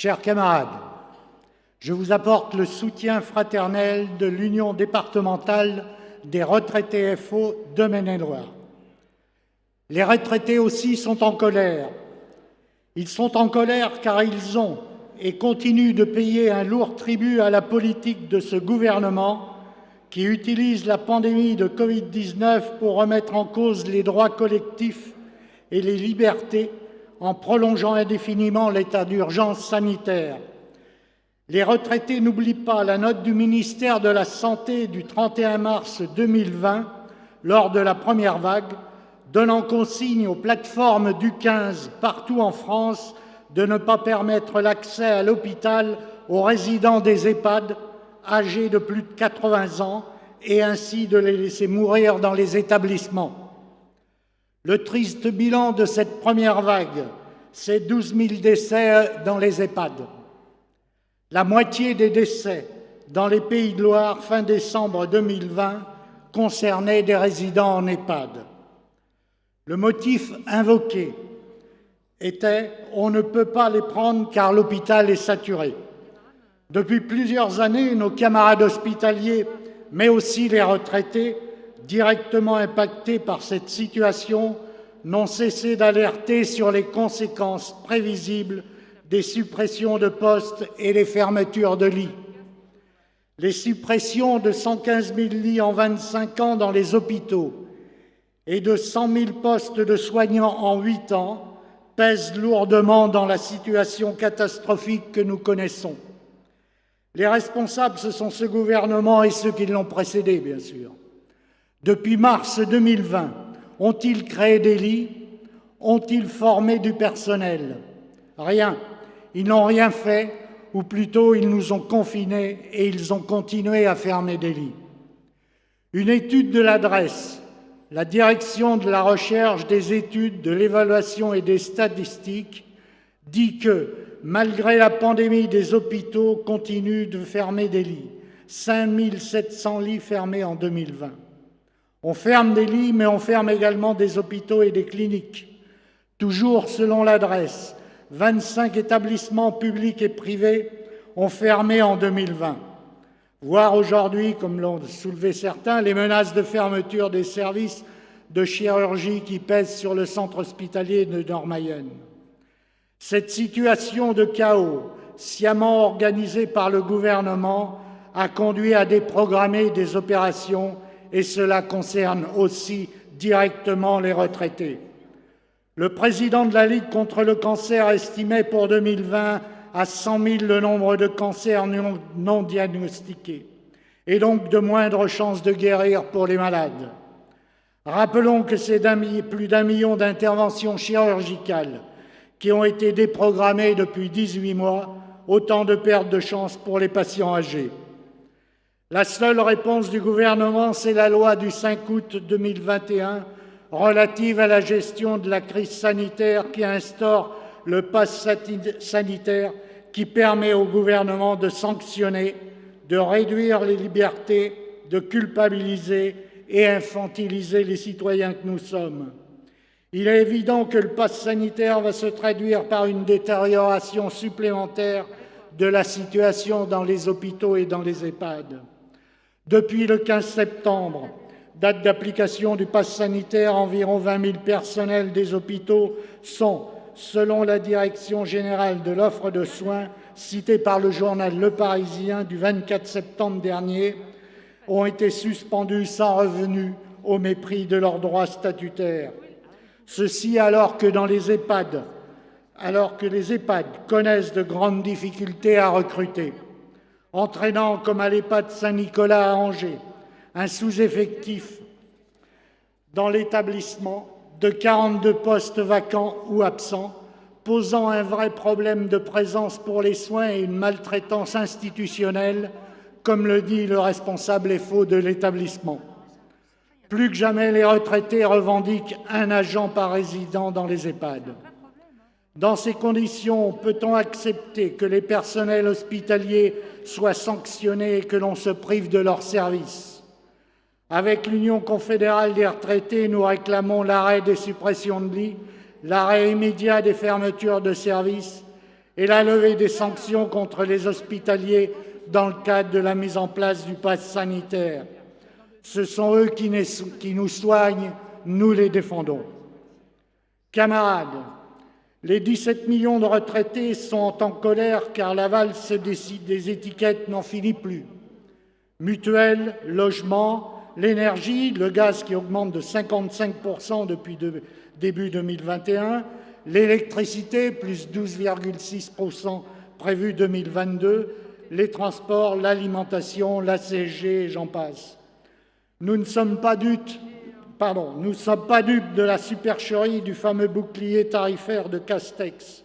Chers camarades, je vous apporte le soutien fraternel de l'Union départementale des retraités FO de Maine-et-Loire. Les retraités aussi sont en colère. Ils sont en colère car ils ont et continuent de payer un lourd tribut à la politique de ce gouvernement qui utilise la pandémie de Covid-19 pour remettre en cause les droits collectifs et les libertés en prolongeant indéfiniment l'état d'urgence sanitaire. Les retraités n'oublient pas la note du ministère de la Santé du 31 mars 2020, lors de la première vague, donnant consigne aux plateformes du 15 partout en France de ne pas permettre l'accès à l'hôpital aux résidents des EHPAD âgés de plus de 80 ans et ainsi de les laisser mourir dans les établissements. Le triste bilan de cette première vague, c'est 12 000 décès dans les EHPAD. La moitié des décès dans les Pays de Loire fin décembre 2020 concernaient des résidents en EHPAD. Le motif invoqué était « on ne peut pas les prendre car l'hôpital est saturé ». Depuis plusieurs années, nos camarades hospitaliers, mais aussi les retraités, directement impactés par cette situation, n'ont cessé d'alerter sur les conséquences prévisibles des suppressions de postes et les fermetures de lits. Les suppressions de 115 000 lits en 25 ans dans les hôpitaux et de 100 000 postes de soignants en 8 ans pèsent lourdement dans la situation catastrophique que nous connaissons. Les responsables, ce sont ce gouvernement et ceux qui l'ont précédé, bien sûr. Depuis mars 2020, ont-ils créé des lits? Ont-ils formé du personnel? Rien. Ils n'ont rien fait, ou plutôt ils nous ont confinés et ils ont continué à fermer des lits. Une étude de l'adresse, la Direction de la recherche, des études, de l'évaluation et des statistiques, dit que, malgré la pandémie, des hôpitaux continuent de fermer des lits. 5 700 lits fermés en 2020. On ferme des lits, mais on ferme également des hôpitaux et des cliniques. Toujours selon l'adresse, 25 établissements publics et privés ont fermé en 2020. Voire aujourd'hui, comme l'ont soulevé certains, les menaces de fermeture des services de chirurgie qui pèsent sur le centre hospitalier de Nord-Mayenne. Cette situation de chaos, sciemment organisée par le gouvernement, a conduit à déprogrammer des opérations et cela concerne aussi directement les retraités. Le président de la Ligue contre le cancer estimait pour 2020 à 100 000 le nombre de cancers non diagnostiqués et donc de moindres chances de guérir pour les malades. Rappelons que c'est plus d'1 million d'interventions chirurgicales qui ont été déprogrammées depuis 18 mois, autant de pertes de chance pour les patients âgés. La seule réponse du gouvernement, c'est la loi du 5 août 2021 relative à la gestion de la crise sanitaire qui instaure le pass sanitaire qui permet au gouvernement de sanctionner, de réduire les libertés, de culpabiliser et infantiliser les citoyens que nous sommes. Il est évident que le pass sanitaire va se traduire par une détérioration supplémentaire de la situation dans les hôpitaux et dans les EHPAD. Depuis le 15 septembre, date d'application du pass sanitaire, environ 20 000 personnels des hôpitaux sont, selon la Direction générale de l'offre de soins, citée par le journal Le Parisien du 24 septembre dernier, ont été suspendus sans revenu au mépris de leurs droits statutaires. Ceci alors que les EHPAD connaissent de grandes difficultés à recruter, entraînant, comme à l'EHPAD Saint-Nicolas à Angers, un sous-effectif dans l'établissement de 42 postes vacants ou absents, posant un vrai problème de présence pour les soins et une maltraitance institutionnelle, comme le dit le responsable FO de l'établissement. Plus que jamais, les retraités revendiquent un agent par résident dans les EHPAD. Dans ces conditions, peut-on accepter que les personnels hospitaliers soient sanctionnés et que l'on se prive de leurs services? Avec l'Union confédérale des retraités, nous réclamons l'arrêt des suppressions de lits, l'arrêt immédiat des fermetures de services et la levée des sanctions contre les hospitaliers dans le cadre de la mise en place du pass sanitaire. Ce sont eux qui nous soignent, nous les défendons. Camarades, les 17 millions de retraités sont en colère car la valse des étiquettes n'en finit plus. Mutuelles, logement, l'énergie, le gaz qui augmente de 55% depuis début 2021, l'électricité, plus 12,6% prévu 2022, les transports, l'alimentation, la CSG et j'en passe. Nous ne sommes pas dupes de la supercherie du fameux bouclier tarifaire de Castex,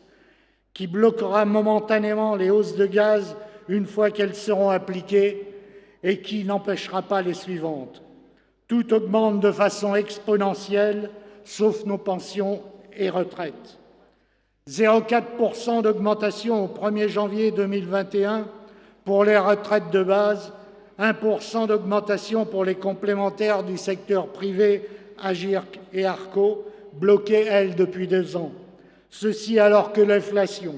qui bloquera momentanément les hausses de gaz une fois qu'elles seront appliquées et qui n'empêchera pas les suivantes. Tout augmente de façon exponentielle, sauf nos pensions et retraites. 0,4% d'augmentation au 1er janvier 2021 pour les retraites de base, 1% d'augmentation pour les complémentaires du secteur privé, Agirc et Arco, bloquées, elles, depuis 2 ans. Ceci alors que l'inflation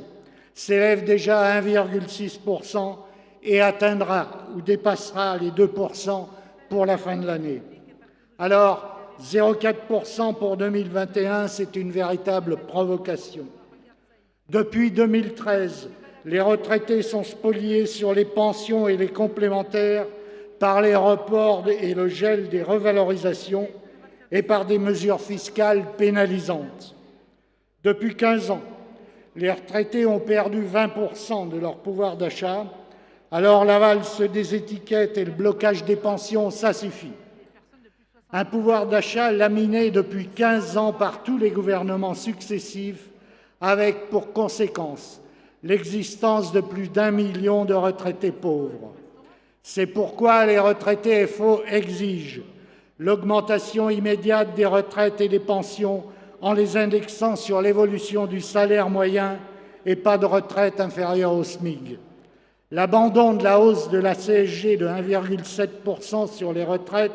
s'élève déjà à 1,6% et atteindra ou dépassera les 2% pour la fin de l'année. Alors, 0,4% pour 2021, c'est une véritable provocation. Depuis 2013, les retraités sont spoliés sur les pensions et les complémentaires par les reports et le gel des revalorisations et par des mesures fiscales pénalisantes. Depuis 15 ans, les retraités ont perdu 20% de leur pouvoir d'achat, alors la valse des étiquettes et le blocage des pensions, ça suffit. Un pouvoir d'achat laminé depuis 15 ans par tous les gouvernements successifs, avec pour conséquence l'existence de plus d'1 million de retraités pauvres. C'est pourquoi les retraités FO exigent l'augmentation immédiate des retraites et des pensions en les indexant sur l'évolution du salaire moyen et pas de retraite inférieure au SMIC. L'abandon de la hausse de la CSG de 1,7% sur les retraites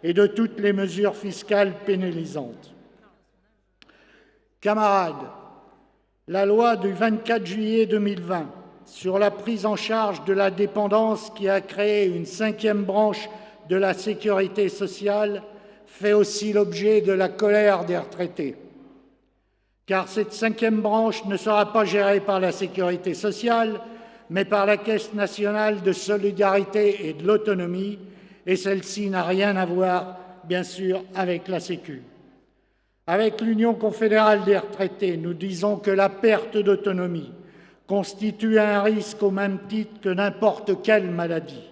et de toutes les mesures fiscales pénalisantes. Camarades, la loi du 24 juillet 2020 sur la prise en charge de la dépendance qui a créé une 5e branche de la sécurité sociale fait aussi l'objet de la colère des retraités. Car cette 5e branche ne sera pas gérée par la sécurité sociale, mais par la Caisse nationale de solidarité et de l'autonomie, et celle-ci n'a rien à voir, bien sûr, avec la Sécu. Avec l'Union confédérale des retraités, nous disons que la perte d'autonomie constitue un risque au même titre que n'importe quelle maladie,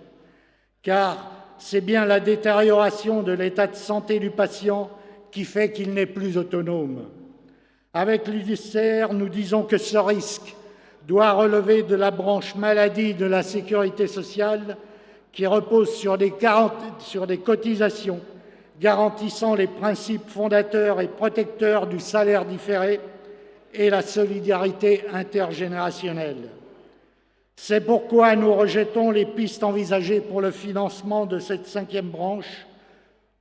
car c'est bien la détérioration de l'état de santé du patient qui fait qu'il n'est plus autonome. Avec l'UDCR, nous disons que ce risque doit relever de la branche maladie de la sécurité sociale qui repose sur des cotisations garantissant les principes fondateurs et protecteurs du salaire différé et la solidarité intergénérationnelle. C'est pourquoi nous rejetons les pistes envisagées pour le financement de cette 5e branche,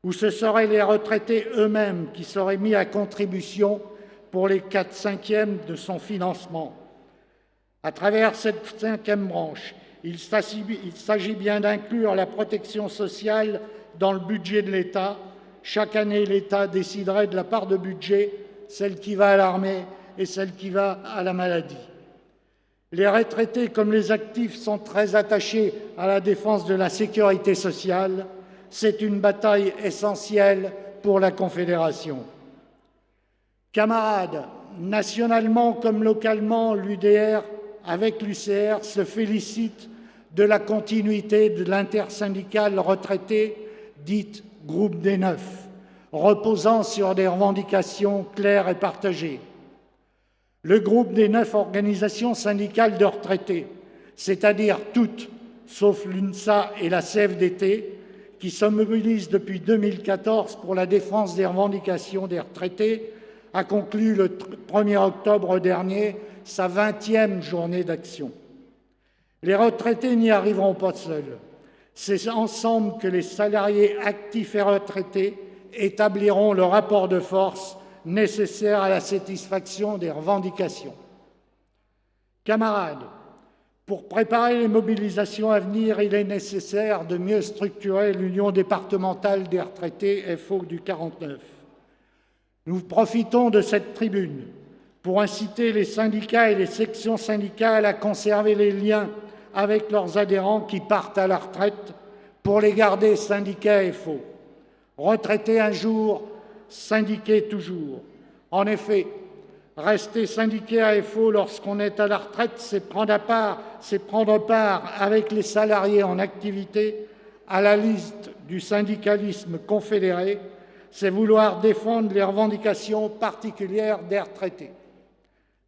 où ce seraient les retraités eux-mêmes qui seraient mis à contribution pour les 4/5e de son financement. À travers cette 5e branche, il s'agit bien d'inclure la protection sociale dans le budget de l'État. Chaque année, l'État déciderait de la part de budget, celle qui va à l'armée et celle qui va à la maladie. Les retraités comme les actifs sont très attachés à la défense de la sécurité sociale. C'est une bataille essentielle pour la Confédération. Camarades, nationalement comme localement, l'UDR, avec l'UCR, se félicite de la continuité de l'intersyndicale retraité, dite Groupe des 9, reposant sur des revendications claires et partagées. Le groupe des 9 organisations syndicales de retraités, c'est-à-dire toutes, sauf l'UNSA et la CFDT, qui se mobilisent depuis 2014 pour la défense des revendications des retraités, a conclu le 1er octobre dernier sa 20e journée d'action. Les retraités n'y arriveront pas seuls. C'est ensemble que les salariés actifs et retraités établiront le rapport de force nécessaire à la satisfaction des revendications. Camarades, pour préparer les mobilisations à venir, il est nécessaire de mieux structurer l'Union départementale des retraités FO du 49. Nous profitons de cette tribune pour inciter les syndicats et les sections syndicales à conserver les liens avec leurs adhérents qui partent à la retraite pour les garder syndiqués FO. Retraités un jour, syndiqués toujours. En effet, rester syndiqué à FO lorsqu'on est à la retraite, c'est prendre part avec les salariés en activité à la liste du syndicalisme confédéré, c'est vouloir défendre les revendications particulières des retraités.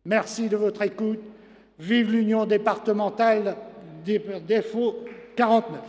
Merci de votre écoute. Vive l'Union départementale des FO 49.